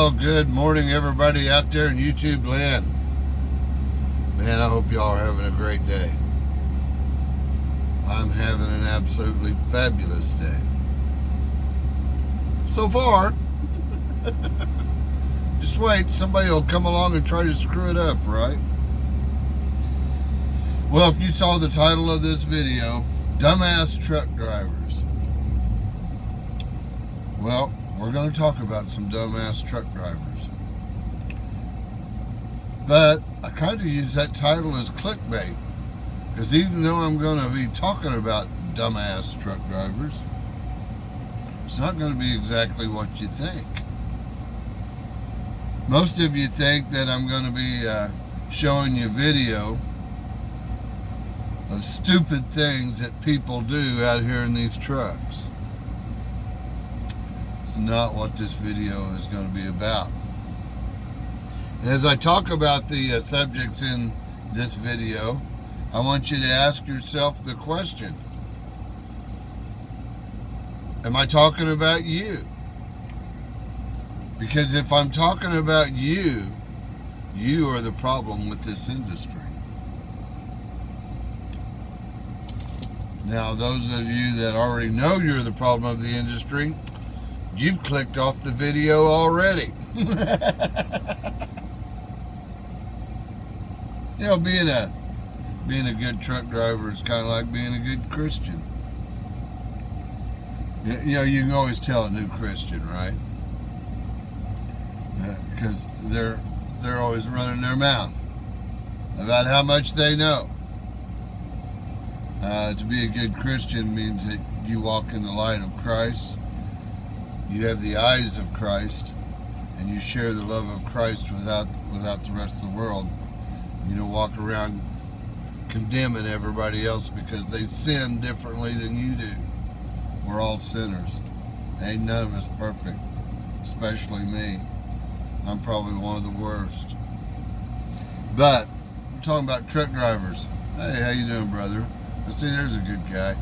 Well, good morning, everybody out there in YouTube land. Man, I hope y'all are having a great day. I'm having an absolutely fabulous day. So far. Just wait, somebody will come along and try to screw it up, right? Well, if you saw the title of this video, Dumbass Truck Drivers. Well, we're going to talk about some dumbass truck drivers. But I kind of use that title as clickbait, because even though I'm going to be talking about dumbass truck drivers, it's not going to be exactly what you think. Most of you think that I'm going to be showing you video of stupid things that people do out here in these trucks. It's not what this video is going to be about. And as I talk about the subjects in this video, I want you to ask yourself the question: am I talking about you? Because if I'm talking about you, you are the problem with this industry. Now, those of you that already know you're the problem of the industry, you've clicked off the video already. You know, being a good truck driver is kind of like being a good Christian. You know, you can always tell a new Christian, right? Because they're always running their mouth about how much they know. To be a good Christian means that you walk in the light of Christ, you have the eyes of Christ, and you share the love of Christ without the rest of the world. You don't walk around condemning everybody else because they sin differently than you do. We're all sinners. Ain't none of us perfect, especially me. I'm probably one of the worst. But I'm talking about truck drivers. Hey, how you doing, brother? Let's see, there's a good guy.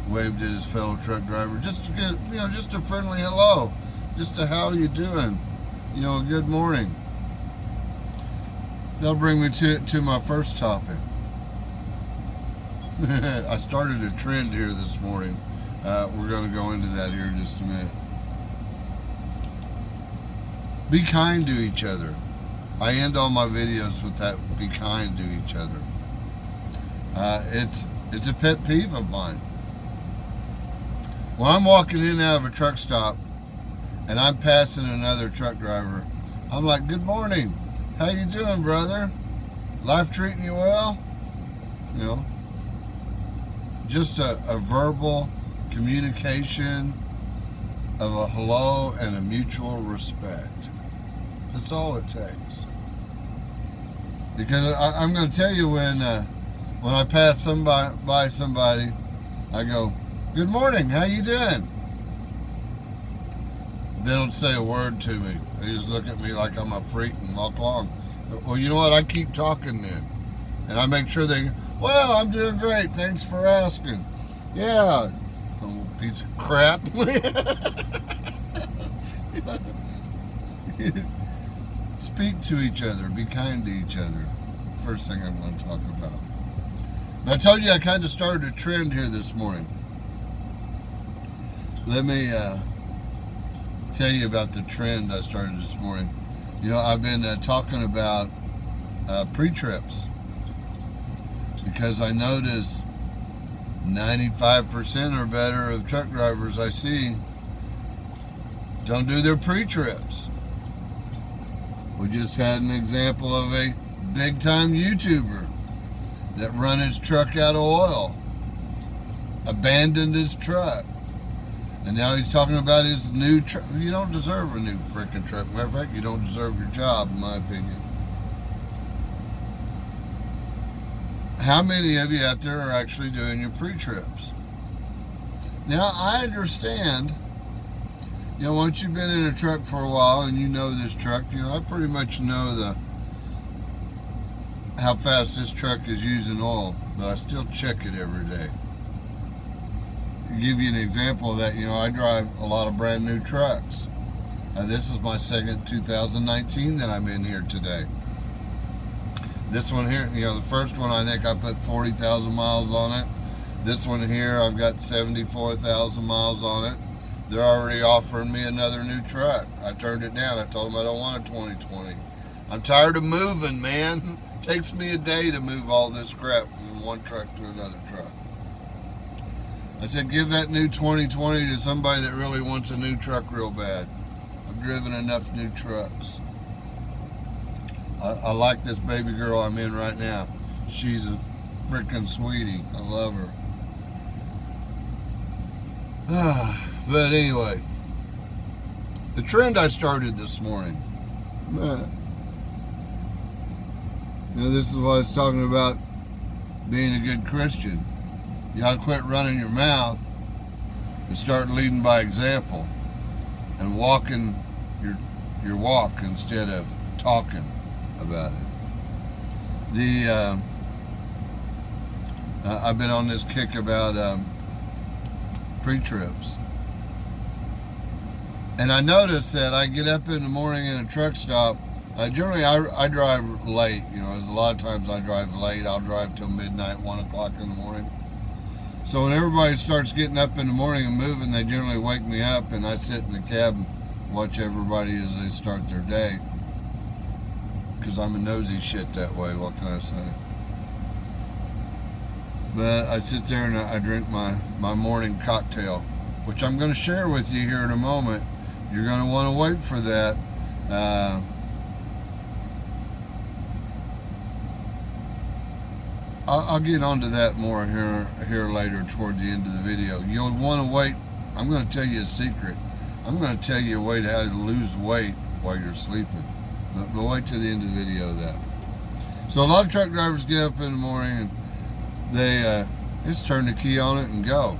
Waved at his fellow truck driver. Just a good, just a friendly hello. Just a how you doing? A good morning. That'll bring me to my first topic. I started a trend here this morning. We're going to go into that here in just a minute. Be kind to each other. I end all my videos with that: be kind to each other. It's a pet peeve of mine. When I'm walking in and out of a truck stop and I'm passing another truck driver, I'm like, good morning. How you doing, brother? Life treating you well? Just a verbal communication of a hello and a mutual respect. That's all it takes. Because I'm going to tell you, when I pass by somebody, I go, good morning, how you doing? They don't say a word to me. They just look at me like I'm a freak and walk along. Well, you know what? I keep talking then. And I make sure they go, well, I'm doing great. Thanks for asking. Yeah. Little piece of crap. Speak to each other. Be kind to each other. First thing I'm going to talk about. Now, I told you I kind of started a trend here this morning. Let me tell you about the trend I started this morning. I've been talking about pre-trips, because I notice 95% or better of truck drivers I see don't do their pre-trips. We just had an example of a big-time YouTuber that run his truck out of oil, abandoned his truck, and now he's talking about his new truck. You don't deserve a new freaking truck. Matter of fact, you don't deserve your job, in my opinion. How many of you out there are actually doing your pre-trips? Now, I understand, once you've been in a truck for a while and you know this truck, I pretty much know how fast this truck is using oil, but I still check it every day. To give you an example of that, I drive a lot of brand new trucks. This is my second 2019 that I'm in here today. This one here, the first one I think I put 40,000 miles on it. This one here I've got 74,000 miles on it. They're already offering me another new truck. I turned it down. I told them I don't want a 2020. I'm tired of moving, man. It takes me a day to move all this crap from one truck to another truck. I said, give that new 2020 to somebody that really wants a new truck real bad. I've driven enough new trucks. I like this baby girl I'm in right now. She's a freaking sweetie. I love her. But anyway, the trend I started this morning. This is what I was talking about, being a good Christian. You gotta quit running your mouth and start leading by example and walking your walk instead of talking about it. I've been on this kick about pre-trips. And I noticed that I get up in the morning in a truck stop. Generally, I drive late. There's a lot of times I drive late. I'll drive till midnight, 1 o'clock in the morning. So when everybody starts getting up in the morning and moving, they generally wake me up, and I sit in the cab and watch everybody as they start their day. Because I'm a nosy shit that way, what can I say? But I sit there and I drink my morning cocktail, which I'm going to share with you here in a moment. You're going to want to wait for that. I'll get onto that more here later toward the end of the video. You'll want to wait. I'm going to tell you a secret. I'm going to tell you a way to how to lose weight while you're sleeping. But wait till the end of the video of that. So a lot of truck drivers get up in the morning and they just turn the key on it and go.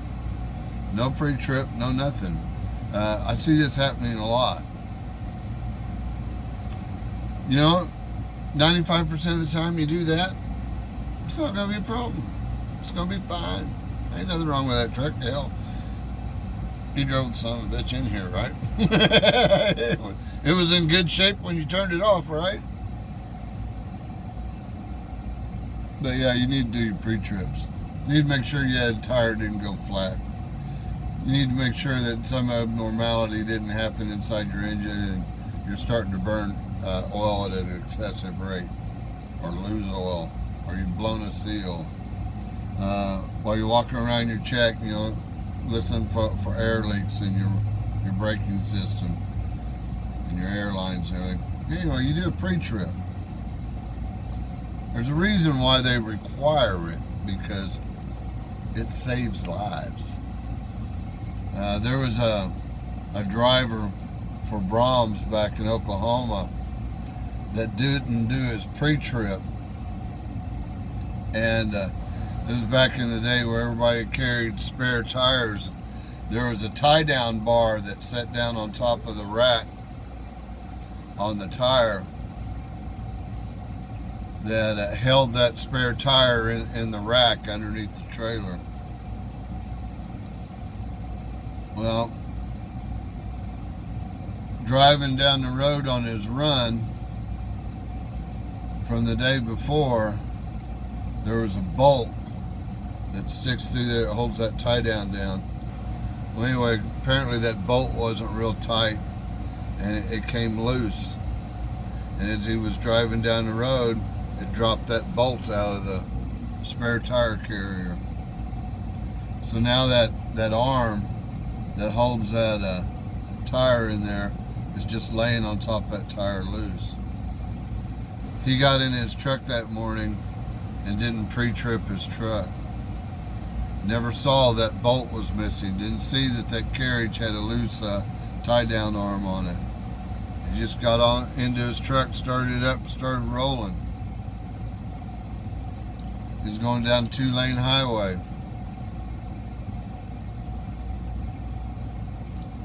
No pre-trip, no nothing. I see this happening a lot. 95% of the time you do that, it's not going to be a problem. It's going to be fine. Ain't nothing wrong with that truck. Hell, you drove the son of a bitch in here, right? It was in good shape when you turned it off, right? But yeah, you need to do your pre-trips. You need to make sure your tire didn't go flat. You need to make sure that some abnormality didn't happen inside your engine and you're starting to burn oil at an excessive rate, or lose oil, or you've blown a seal. While you're walking around your check, listen for air leaks in your braking system and your airlines and everything. Anyway, you do a pre-trip. There's a reason why they require it, because it saves lives. There was a driver for Brahms back in Oklahoma that didn't do his pre-trip, and it was back in the day where everybody carried spare tires. There was a tie-down bar that sat down on top of the rack on the tire that held that spare tire in the rack underneath the trailer. Well, driving down the road on his run from the day before, there was a bolt that sticks through there, that holds that tie down. Well, anyway, apparently that bolt wasn't real tight and it came loose. And as he was driving down the road, it dropped that bolt out of the spare tire carrier. So now that arm that holds that tire in there is just laying on top of that tire loose. He got in his truck that morning and didn't pre-trip his truck. Never saw that bolt was missing. Didn't see that carriage had a loose tie-down arm on it. He just got on into his truck, started it up, started rolling. He's going down 2-lane highway.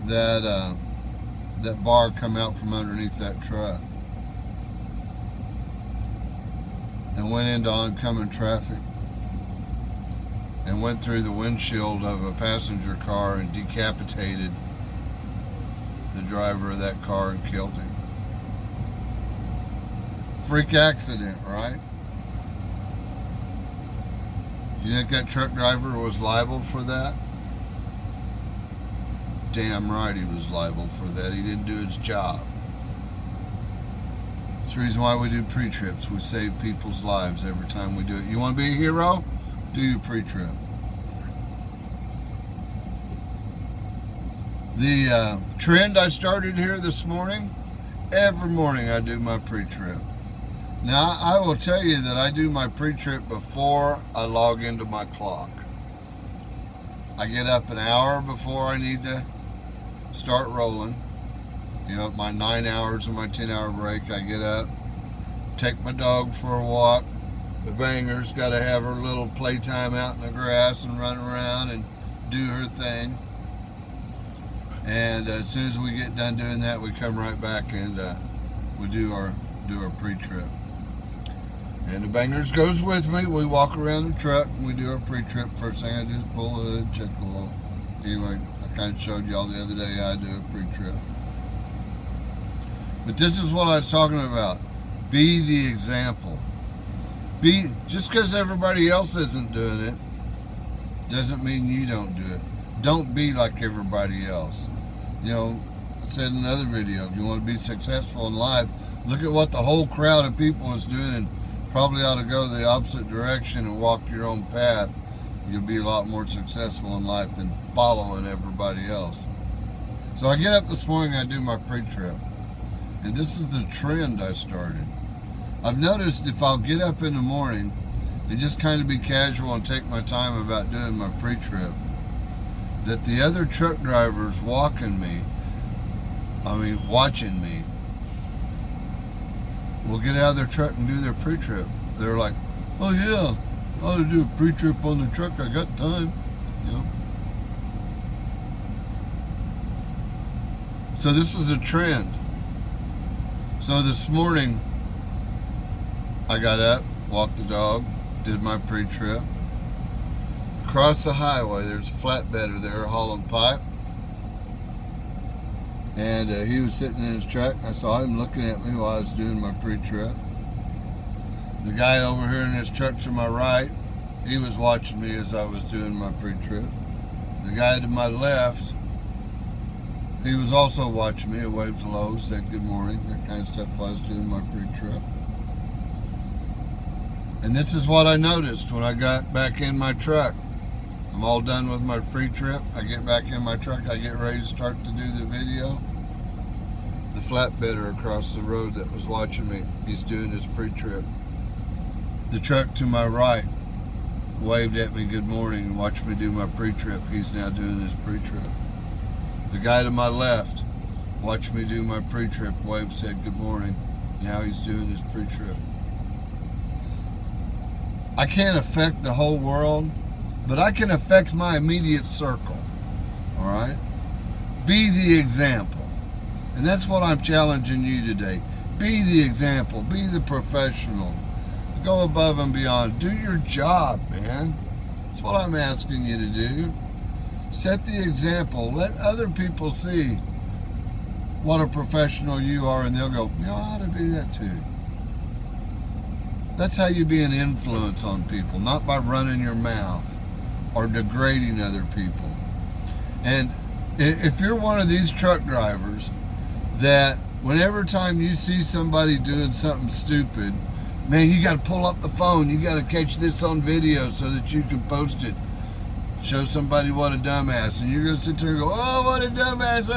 That bar come out from underneath that truck and went into oncoming traffic and went through the windshield of a passenger car and decapitated the driver of that car and killed him. Freak accident, right? You think that truck driver was liable for that? Damn right he was liable for that. He didn't do his job. That's the reason why we do pre-trips. We save people's lives every time we do it. You want to be a hero? Do your pre-trip. The trend I started here this morning, every morning I do my pre-trip. Now, I will tell you that I do my pre-trip before I log into my clock. I get up an hour before I need to start rolling. You know, my 9 hours of my 10-hour break, I get up, take my dog for a walk. The Banger's got to have her little playtime out in the grass and run around and do her thing. And as soon as we get done doing that, we come right back and we do our pre-trip. And the Bangers goes with me. We walk around the truck and we do our pre-trip. First thing I do is pull the hood, check the oil. Anyway, I kind of showed y'all the other day how I do a pre-trip. But this is what I was talking about. Be the example. Just because everybody else isn't doing it doesn't mean you don't do it. Don't be like everybody else. You know, I said in another video, if you want to be successful in life, look at what the whole crowd of people is doing and probably ought to go the opposite direction and walk your own path. You'll be a lot more successful in life than following everybody else. So I get up this morning, I do my pre-trip. And this is the trend I started. I've noticed if I'll get up in the morning and just kind of be casual and take my time about doing my pre-trip, that the other truck drivers watching me, will get out of their truck and do their pre-trip. They're like, oh yeah, I ought to do a pre-trip on the truck, I got time, you know. So this is a trend. So this morning, I got up, walked the dog, did my pre-trip. Across the highway, there's a flatbedder there hauling pipe. And he was sitting in his truck. I saw him looking at me while I was doing my pre-trip. The guy over here in his truck to my right, he was watching me as I was doing my pre-trip. The guy to my left, he was also watching me. He waved hello, said good morning, that kind of stuff while I was doing my pre-trip. And this is what I noticed when I got back in my truck. I'm all done with my pre-trip. I get back in my truck. I get ready to start to do the video. The flatbedder across the road that was watching me, he's doing his pre-trip. The truck to my right waved at me good morning and watched me do my pre-trip. He's now doing his pre-trip. The guy to my left watched me do my pre-trip, waved, said good morning. Now he's doing his pre-trip. I can't affect the whole world, but I can affect my immediate circle, all right? Be the example. And that's what I'm challenging you today. Be the example. Be the professional. Go above and beyond. Do your job, man. That's what I'm asking you to do. Set the example. Let other people see what a professional you are, and they'll go, you know, I ought to be that too. That's how you be an influence on people, not by running your mouth or degrading other people. And if you're one of these truck drivers that whenever time you see somebody doing something stupid, man, you got to pull up the phone. You got to catch this on video so that you can post it. Show somebody what a dumbass. And you're going to sit there and go, oh, what a dumbass.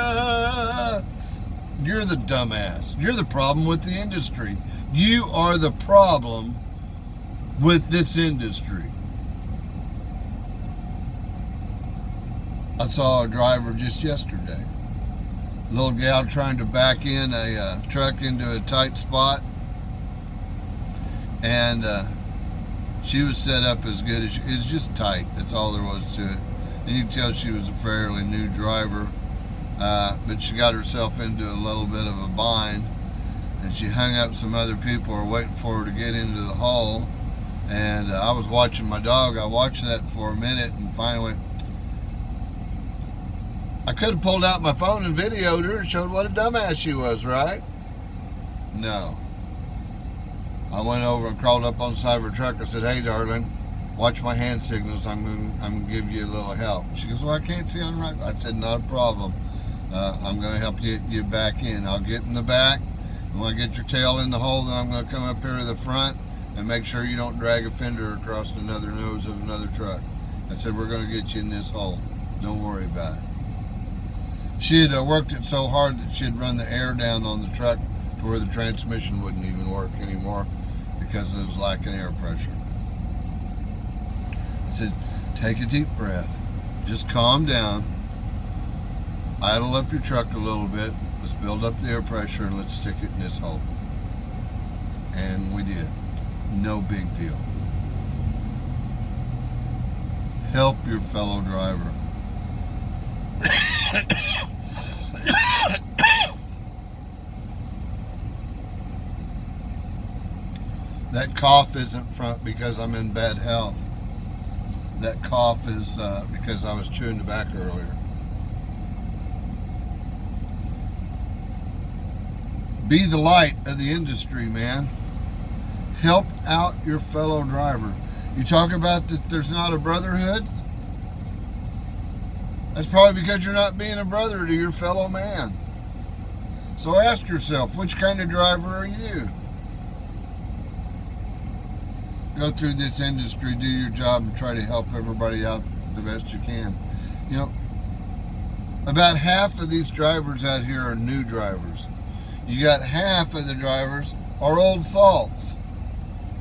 You're the dumbass. You're the problem with the industry. You are the problem with this industry. I saw a driver just yesterday. Little gal trying to back in a truck into a tight spot. And she was set up as good as it's just tight. That's all there was to it. And you can tell she was a fairly new driver. But she got herself into a little bit of a bind. And she hung up some other people who were waiting for her to get into the hole. And I was watching my dog. I watched that for a minute and finally went, I could have pulled out my phone and videoed her and showed what a dumbass she was, right? No. I went over and crawled up on the side of her truck. I said, "Hey, darling, watch my hand signals. I'm going to give you a little help." She goes, "Well, I can't see on the right." I said, "Not a problem. I'm going to help you back in. I'll get in the back. And when I get your tail in the hole, then I'm going to come up here to the front and make sure you don't drag a fender across another nose of another truck." I said, "We're going to get you in this hole. Don't worry about it." She had worked it so hard that she had run the air down on the truck to where the transmission wouldn't even work anymore because it was lacking air pressure. I said, "Take a deep breath. Just calm down. Idle up your truck a little bit. Let's build up the air pressure and let's stick it in this hole." And we did. No big deal. Help your fellow driver. That cough isn't because I'm in bad health. That cough is because I was chewing tobacco earlier. Be the light of the industry, man. Help out your fellow driver. You talk about that there's not a brotherhood? That's probably because you're not being a brother to your fellow man. So ask yourself, which kind of driver are you? Go through this industry, do your job, and try to help everybody out the best you can. You know, about half of these drivers out here are new drivers. You got half of the drivers are old salts.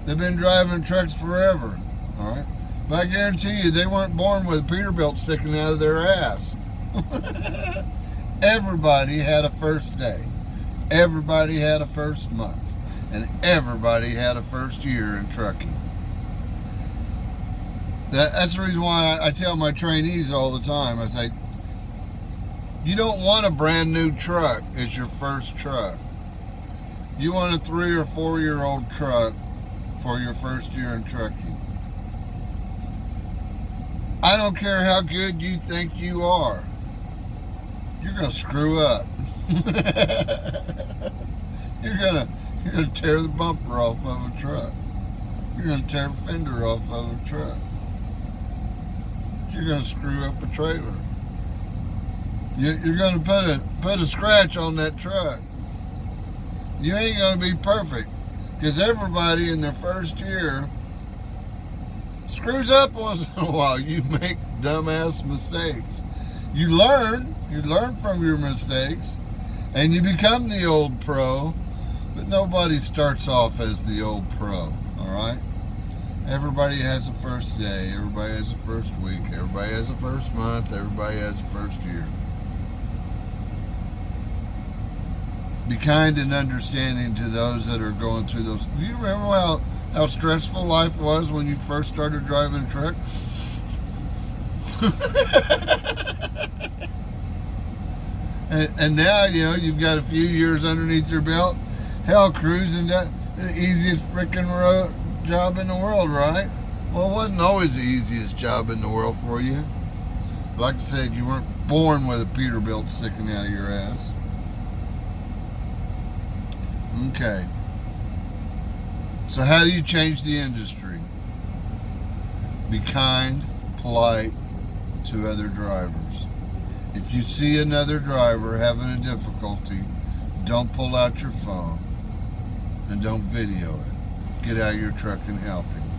They've been driving trucks forever, all right? But I guarantee you, they weren't born with a Peterbilt sticking out of their ass. Everybody had a first day. Everybody had a first month. And everybody had a first year in trucking. That's the reason why I tell my trainees all the time, I say, you don't want a brand new truck as your first truck. You want a 3 or 4 year old truck for your first year in trucking. I don't care how good you think you are. You're going to screw up. You're going to tear the bumper off of a truck. You're going to tear a fender off of a truck. You're going to screw up a trailer. You're going to put a scratch on that truck. You ain't going to be perfect, because everybody in their first year screws up once in a while. You make dumbass mistakes. You learn from your mistakes, and you become the old pro, but nobody starts off as the old pro, all right? Everybody has a first day, everybody has a first week, everybody has a first month, everybody has a first year. Be kind and understanding to those that are going through those. Do you remember how stressful life was when you first started driving a truck? and now, you know, you've got a few years underneath your belt. Hell, cruising, the easiest freaking job in the world, right? Well, it wasn't always the easiest job in the world for you. Like I said, you weren't born with a Peterbilt sticking out of your ass. Okay. So how do you change the industry? Be kind, polite to other drivers. If you see another driver having a difficulty, don't pull out your phone and don't video it. Get out of your truck and help him.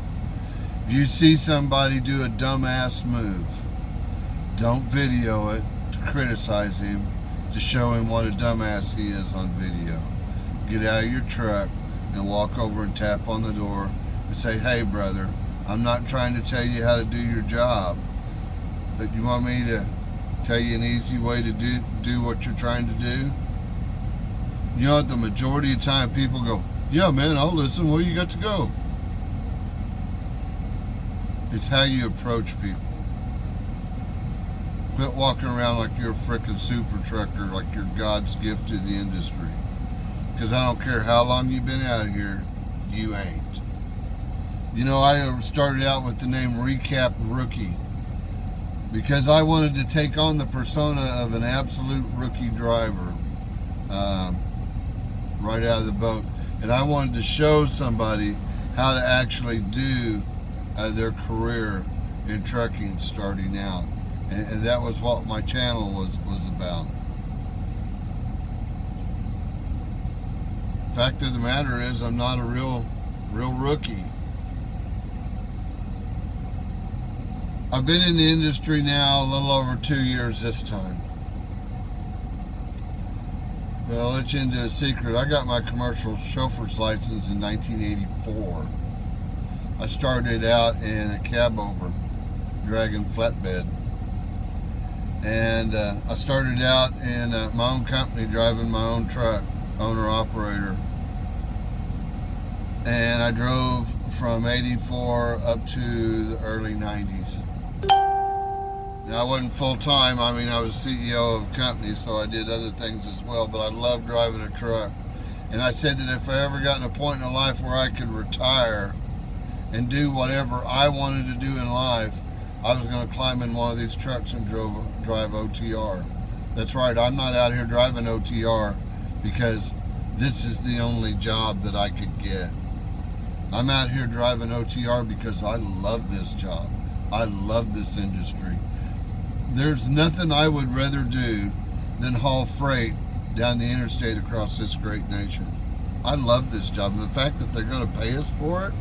If you see somebody do a dumbass move, don't video it to criticize him, to show him what a dumbass he is on video. Get out of your truck and walk over and tap on the door and say, "Hey, brother, I'm not trying to tell you how to do your job, but you want me to tell you an easy way to do what you're trying to do?" You know, the majority of the time people go, "Yeah, man, I'll listen. Where you got to go?" It's how you approach people. Quit walking around like you're a frickin' super trucker, like you're God's gift to the industry. Because I don't care how long you've been out here, you ain't. You know, I started out with the name Recap Rookie. because I wanted to take on the persona of an absolute rookie driver right out of the boat. And I wanted to show somebody how to actually do their career in trucking starting out. And that was what my channel was about. Fact of the matter is, I'm not a real rookie. I've been in the industry now a little over 2 years this time. But I'll let you into a secret. I got my commercial chauffeur's license in 1984. I started out in a cab over dragging flatbed. And I started out in my own company driving my own truck, owner-operator. And I drove from 84 up to the early 90s. Now, I wasn't full-time. I mean, I was CEO of a company, so I did other things as well, but I loved driving a truck. And I said that if I ever got in a point in life where I could retire and do whatever I wanted to do in life, I was going to climb in one of these trucks and drive OTR. That's right, I'm not out here driving OTR because this is the only job that I could get. I'm out here driving OTR because I love this job. I love this industry. There's nothing I would rather do than haul freight down the interstate across this great nation. I love this job. And the fact that they're going to pay us for it,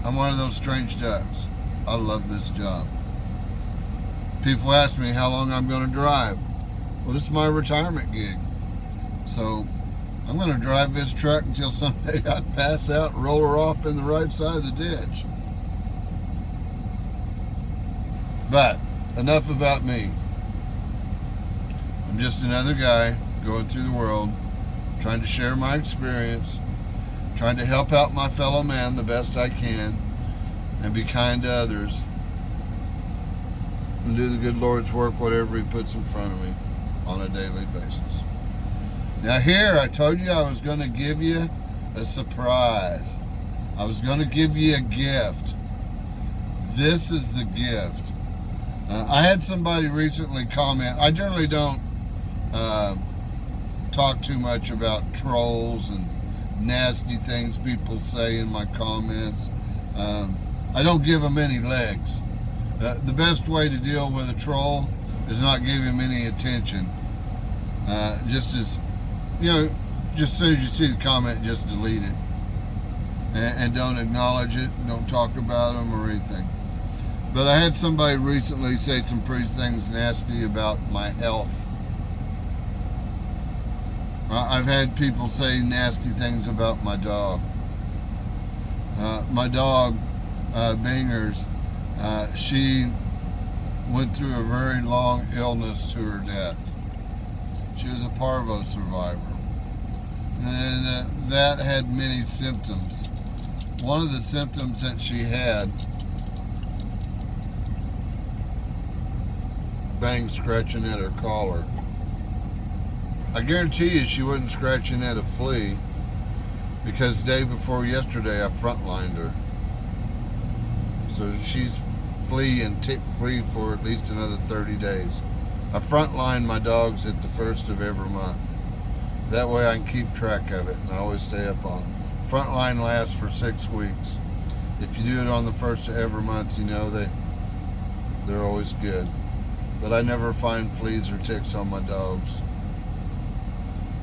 I'm one of those strange ducks. I love this job. People ask me how long I'm going to drive. Well, this is my retirement gig. So I'm going to drive this truck until someday I pass out and roll her off in the right side of the ditch. But enough about me. I'm just another guy going through the world, trying to share my experience, trying to help out my fellow man the best I can, and be kind to others, and do the good Lord's work, whatever He puts in front of me on a daily basis. Now here, I told you I was going to give you a surprise. I was going to give you a gift. This is the gift. I had somebody recently comment. I generally don't talk too much about trolls and nasty things people say in my comments. I don't give them any legs. The best way to deal with a troll is not give him any attention. Just as soon as you see the comment, just delete it. And don't acknowledge it, don't talk about them or anything. But I had somebody recently say some pretty things nasty about my health. I've had people say nasty things about my dog. My dog, Bingers, she went through a very long illness to her death. She was a parvo survivor. And that had many symptoms. One of the symptoms that she had, Bang scratching at her collar. I guarantee you she wasn't scratching at a flea, because the day before yesterday I frontlined her. So she's flea and tick free for at least another 30 days. I frontline my dogs at the first of every month. That way I can keep track of it and I always stay up on it. Frontline lasts for 6 weeks. If you do it on the first of every month, they're always good. But I never find fleas or ticks on my dogs.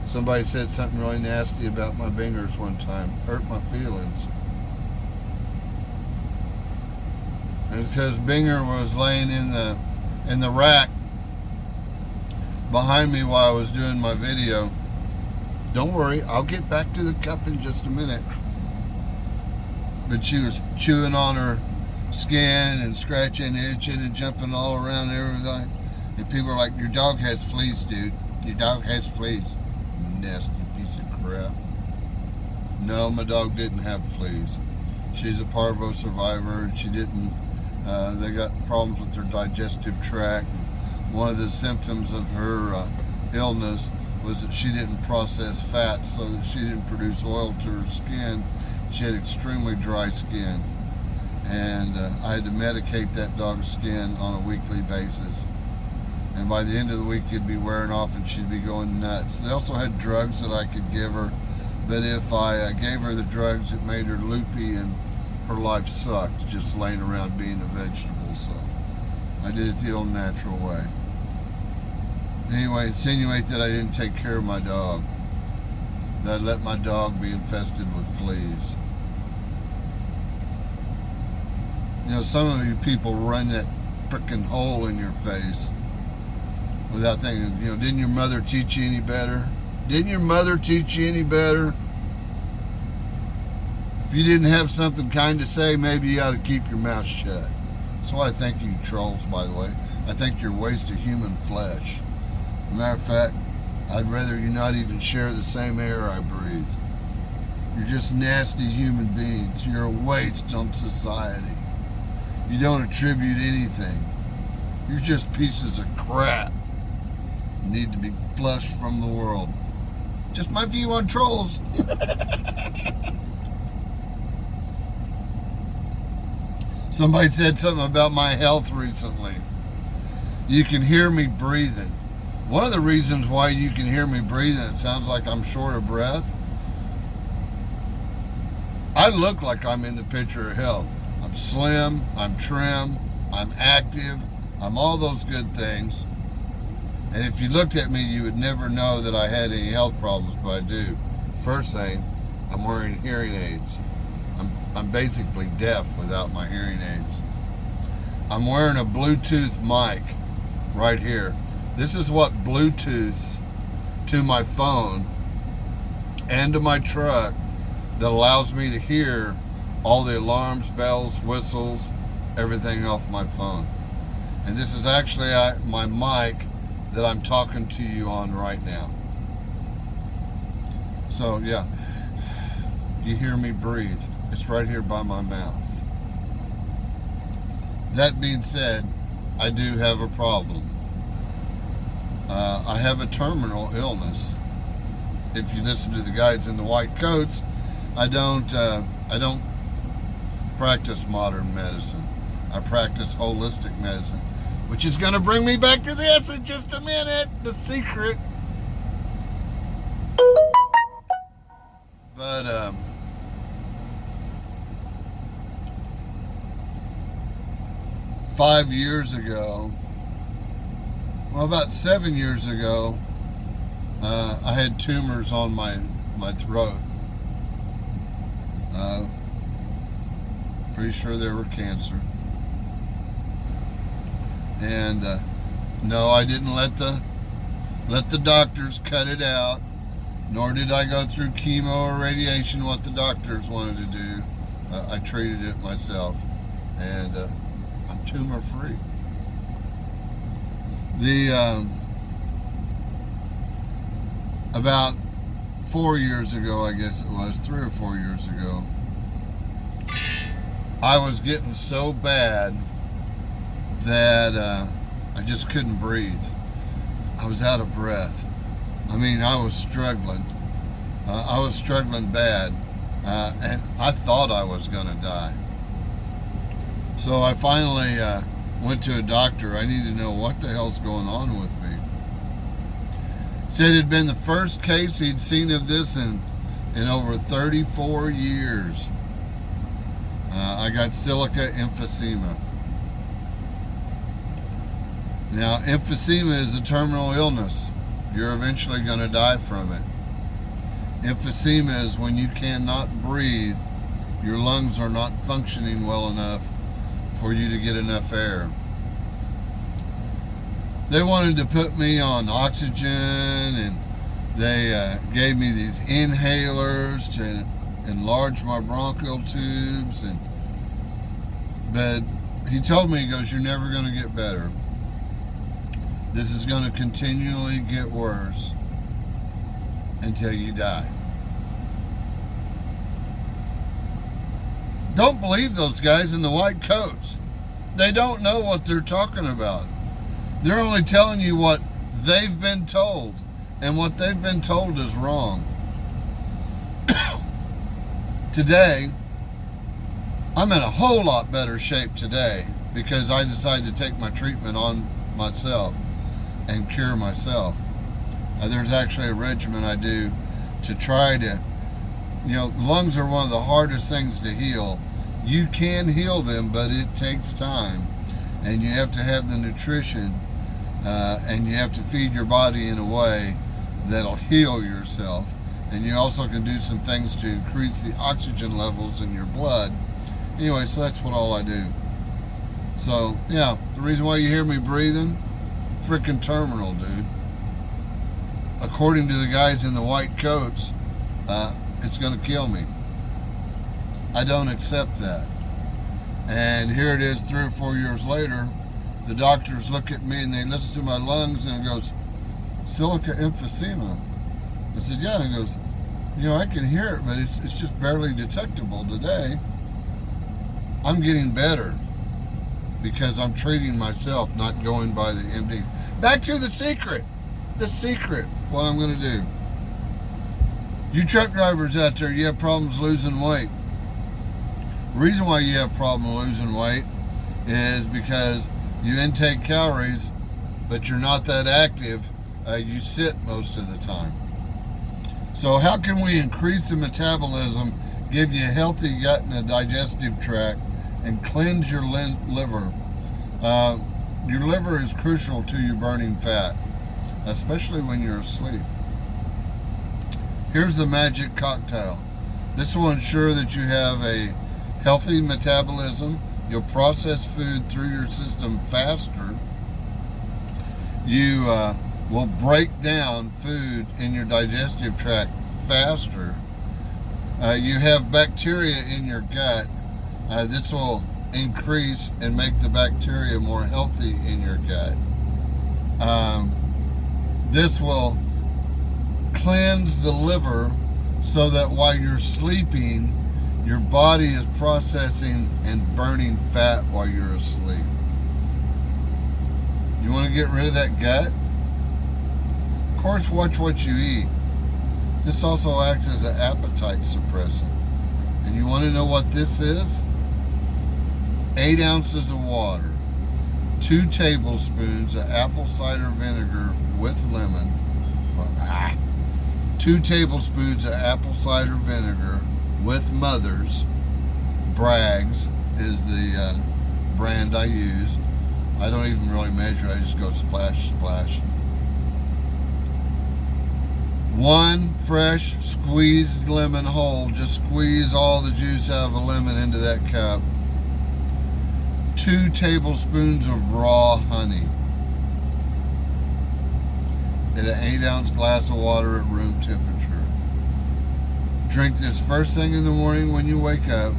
Somebody said something really nasty about my Bingers one time. Hurt my feelings. And it's because Binger was laying in the rack behind me while I was doing my video. Don't worry, I'll get back to the cup in just a minute. But she was chewing on her skin and scratching, itching, and jumping all around and everything. And people are like, your dog has fleas, dude. Your dog has fleas. Nasty piece of crap. No, my dog didn't have fleas. She's a parvo survivor, and she didn't. They got problems with her digestive tract. One of the symptoms of her illness was that she didn't process fats, so that she didn't produce oil to her skin. She had extremely dry skin. and I had to medicate that dog's skin on a weekly basis. And by the end of the week, it'd be wearing off and she'd be going nuts. They also had drugs that I could give her, but if I gave her the drugs, it made her loopy and her life sucked, just laying around being a vegetable. So I did it the old natural way. Anyway, insinuate that I didn't take care of my dog, that I let my dog be infested with fleas. You know, some of you people run that frickin' hole in your face without thinking, you know, didn't your mother teach you any better? Didn't your mother teach you any better? If you didn't have something kind to say, maybe you ought to keep your mouth shut. That's why I thank you trolls, by the way. I think you're a waste of human flesh. As a matter of fact, I'd rather you not even share the same air I breathe. You're just nasty human beings. You're a waste on society. You don't attribute anything. You're just pieces of crap. You need to be flushed from the world. Just my view on trolls. Somebody said something about my health recently. You can hear me breathing. One of the reasons why you can hear me breathing, it sounds like I'm short of breath. I look like I'm in the picture of health. I'm slim, I'm trim, I'm active, I'm all those good things. And if you looked at me, you would never know that I had any health problems, but I do. First thing, I'm wearing hearing aids. I'm basically deaf without my hearing aids. I'm wearing a Bluetooth mic right here. This is what Bluetooth to my phone and to my truck that allows me to hear all the alarms, bells, whistles, everything off my phone. And this is actually my mic that I'm talking to you on right now. So yeah, you hear me breathe. It's right here by my mouth. That being said, I do have a problem. I have a terminal illness. If you listen to the guys in the white coats, I don't practice modern medicine. I practice holistic medicine, which is going to bring me back to this in just a minute, the secret. But about 7 years ago, I had tumors on my throat. Pretty sure they were cancer. And no, I didn't let the doctors cut it out, nor did I go through chemo or radiation, what the doctors wanted to do. I treated it myself, and I'm tumor free. About 4 years ago, I guess it was 3 or 4 years ago, I was getting so bad that I just couldn't breathe. I was out of breath. I mean, I was struggling. I was struggling bad, and I thought I was going to die. So I finally went to a doctor. I needed to know what the hell's going on with me. Said it had been the first case he'd seen of this in over 34 years. I got silica emphysema. Now, emphysema is a terminal illness. You're eventually going to die from it. Emphysema is when you cannot breathe. Your lungs are not functioning well enough for you to get enough air. They wanted to put me on oxygen, and they gave me these inhalers to enlarge my bronchial tubes, but he told me, he goes, you're never going to get better. This is going to continually get worse until you die. Don't believe those guys in the white coats. They don't know what they're talking about. They're only telling you what they've been told, and what they've been told is wrong. Today, I'm in a whole lot better shape today because I decided to take my treatment on myself and cure myself. There's actually a regimen I do to try to, lungs are one of the hardest things to heal. You can heal them, but it takes time. And you have to have the nutrition, and you have to feed your body in a way that'll heal yourself. And you also can do some things to increase the oxygen levels in your blood. Anyway, so that's what all I do. So, yeah, the reason why you hear me breathing, freaking terminal, dude. According to the guys in the white coats, it's going to kill me. I don't accept that. And here it is 3 or 4 years later, the doctors look at me and they listen to my lungs and it goes, silica emphysema. I said, yeah. And he goes, I can hear it, but it's just barely detectable today. I'm getting better because I'm treating myself, not going by the MD. Back to the secret. The secret, what I'm going to do. You truck drivers out there, you have problems losing weight. The reason why you have problem losing weight is because you intake calories, but you're not that active. You sit most of the time. So how can we increase the metabolism, give you a healthy gut and a digestive tract, and cleanse your liver? Your liver is crucial to you burning fat, especially when you're asleep. Here's the magic cocktail. This will ensure that you have a healthy metabolism. You'll process food through your system faster. You will break down food in your digestive tract faster. You have bacteria in your gut. This will increase and make the bacteria more healthy in your gut. This will cleanse the liver so that while you're sleeping, your body is processing and burning fat while you're asleep. You want to get rid of that gut? Of course, watch what you eat. This also acts as an appetite suppressant. And you want to know what this is? 8 ounces of water, 2 tablespoons of apple cider vinegar with lemon. 2 tablespoons of apple cider vinegar with Mother's. Bragg's is the brand I use. I don't even really measure, I just go splash, splash. 1 fresh squeezed lemon whole, just squeeze all the juice out of a lemon into that cup. 2 tablespoons of raw honey in an 8-ounce glass of water at room temperature. Drink this first thing in the morning when you wake up,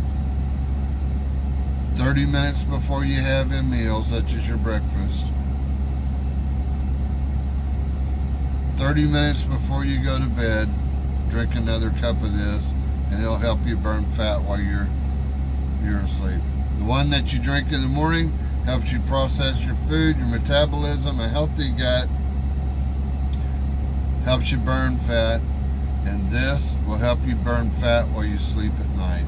30 minutes before you have a meal, such as your breakfast, 30 minutes before you go to bed, drink another cup of this, and it'll help you burn fat while you're asleep. The one that you drink in the morning helps you process your food, your metabolism, a healthy gut, helps you burn fat, and this will help you burn fat while you sleep at night.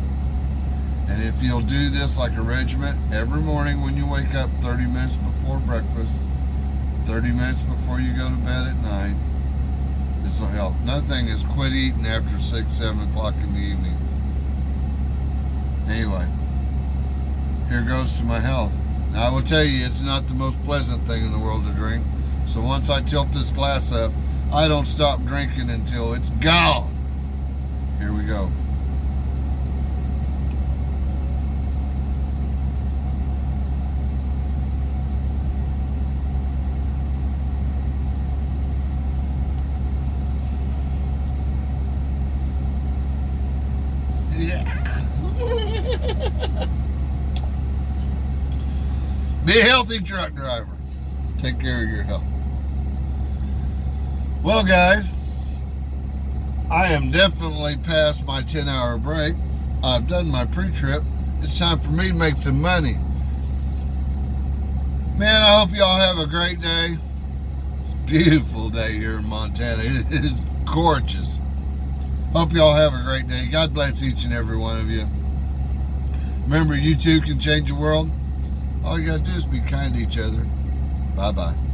And if you'll do this like a regimen every morning when you wake up, 30 minutes before breakfast, 30 minutes before you go to bed at night, this will help. Another thing is quit eating after 6, 7 o'clock in the evening. Anyway, here goes to my health. Now I will tell you, it's not the most pleasant thing in the world to drink. So once I tilt this glass up, I don't stop drinking until it's gone. Here we go. Yeah. Be a healthy truck driver. Take care of your health. Well, guys, I am definitely past my 10-hour break. I've done my pre-trip. It's time for me to make some money. Man, I hope y'all have a great day. It's a beautiful day here in Montana. It is gorgeous. Hope y'all have a great day. God bless each and every one of you. Remember, you too can change the world. All you got to do is be kind to each other. Bye-bye.